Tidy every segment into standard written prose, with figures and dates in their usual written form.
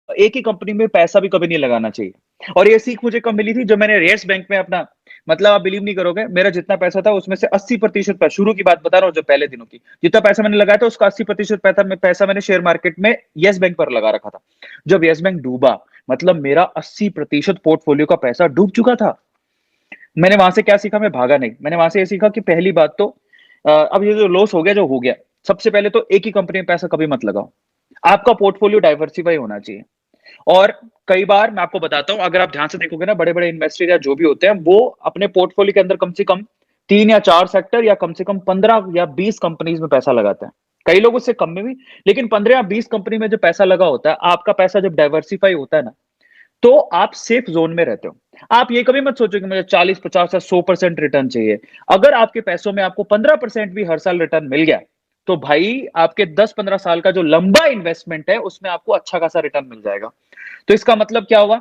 एक ही कंपनी में पैसा भी कभी नहीं लगाना चाहिए। और ये सीख मुझे कब मिली थी, जब मैंने येस बैंक में अपना, मतलब आप बिलीव नहीं करोगे, मेरा जितना पैसा था उसमें से 80% पैसा, शुरू की बात बता रहा हूँ, जो पहले दिनों की, जितना पैसा मैंने लगाया था उसका 80% पैसा मैंने शेयर मार्केट में येस बैंक पर लगा रखा था। जब येस बैंक डूबा, मतलब मेरा 80% पोर्टफोलियो का पैसा डूब चुका था। मैंने वहां से क्या सीखा, मैं भागा नहीं। मैंने वहां से ये सीखा कि पहली बात तो अब ये जो लॉस हो गया, जो हो गया, सबसे पहले तो एक ही कंपनी में पैसा कभी मत लगाओ। आपका पोर्टफोलियो डाइवर्सिफाई होना चाहिए। और कई बार मैं आपको बताता हूं, अगर आप ध्यान से देखोगे ना, बड़े बड़े इन्वेस्टर या जो भी होते हैं, वो अपने पोर्टफोलियो के अंदर कम से कम 3 या 4 सेक्टर या कम से कम 15 या 20 कंपनीज में पैसा लगाते हैं। कई लोग उससे कम में भी, लेकिन 15 या 20 कंपनी में जो पैसा लगा होता है, आपका पैसा जब डाइवर्सिफाई होता है ना, तो आप सेफ जोन में रहते हो। आप ये कभी मत सोचो कि मुझे 40, 50 या 100% रिटर्न चाहिए। अगर आपके पैसों में आपको 15% भी हर साल रिटर्न मिल गया, तो भाई आपके 10-15 साल का जो लंबा इन्वेस्टमेंट है, उसमें आपको अच्छा खासा रिटर्न मिल जाएगा। तो इसका मतलब क्या हुआ,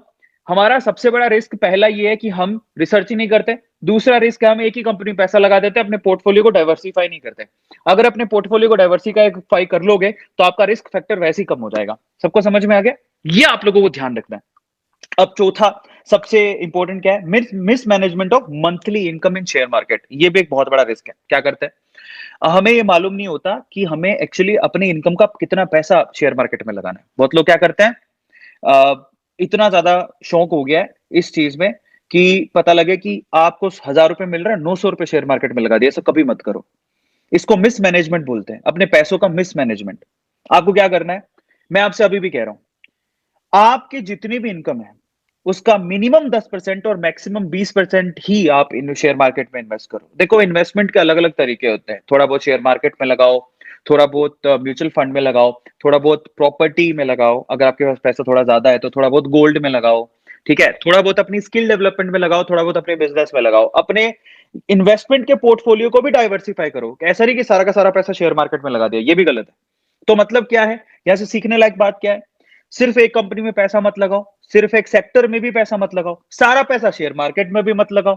हमारा सबसे बड़ा रिस्क पहला ये है कि हम रिसर्च ही नहीं करते। दूसरा रिस्क है हम एक ही कंपनी में पैसा लगा देते हैं, अपने पोर्टफोलियो को डाइवर्सिफाई नहीं करते। अगर अपने पोर्टफोलियो को डाइवर्सिफाई कर लोगे, तो आपका रिस्क फैक्टर वैसे ही कम हो जाएगा। सबको समझ में आ गया? ये आप लोगों को ध्यान रखना है। अब चौथा सबसे इंपॉर्टेंट क्या है, miss management of monthly income in share market. ये भी एक बहुत बड़ा रिस्क है। क्या करते हैं, हमें ये मालूम नहीं होता कि हमें एक्चुअली अपनी इनकम का कितना पैसा शेयर मार्केट में लगाना है। बहुत लोग क्या करते हैं, इतना ज्यादा शौक हो गया है इस चीज में कि पता लगे कि आपको 1,000 रुपए मिल रहा है, 900 रुपए शेयर मार्केट में लगा दिया। ऐसा कभी मत करो। इसको मिस मैनेजमेंट बोलते हैं, अपने पैसों का मिस मैनेजमेंट। आपको क्या करना है, मैं आपसे अभी भी कह रहा हूं, आपकी जितनी भी इनकम है, उसका मिनिमम 10% और मैक्सिमम 20% ही आप इन शेयर मार्केट में इन्वेस्ट करो। देखो, इन्वेस्टमेंट के अलग अलग तरीके होते हैं। थोड़ा बहुत शेयर मार्केट में लगाओ, थोड़ा बहुत म्यूचुअल फंड में लगाओ, थोड़ा बहुत प्रॉपर्टी में लगाओ, अगर आपके पास पैसा थोड़ा ज्यादा है तो थोड़ा बहुत गोल्ड में लगाओ। ठीक है, थोड़ा बहुत अपनी स्किल डेवलपमेंट में लगाओ, थोड़ा बहुत अपने बिजनेस में लगाओ। अपने इन्वेस्टमेंट के पोर्टफोलियो को भी डाइवर्सिफाई करो। ऐसा नहीं कि सारा का सारा पैसा शेयर मार्केट में लगा दिया, ये भी गलत है। तो मतलब क्या है, यहां से सीखने लायक बात क्या है, सिर्फ एक कंपनी में पैसा मत लगाओ, सिर्फ एक सेक्टर में भी पैसा मत लगाओ, सारा पैसा शेयर मार्केट में भी मत लगाओ।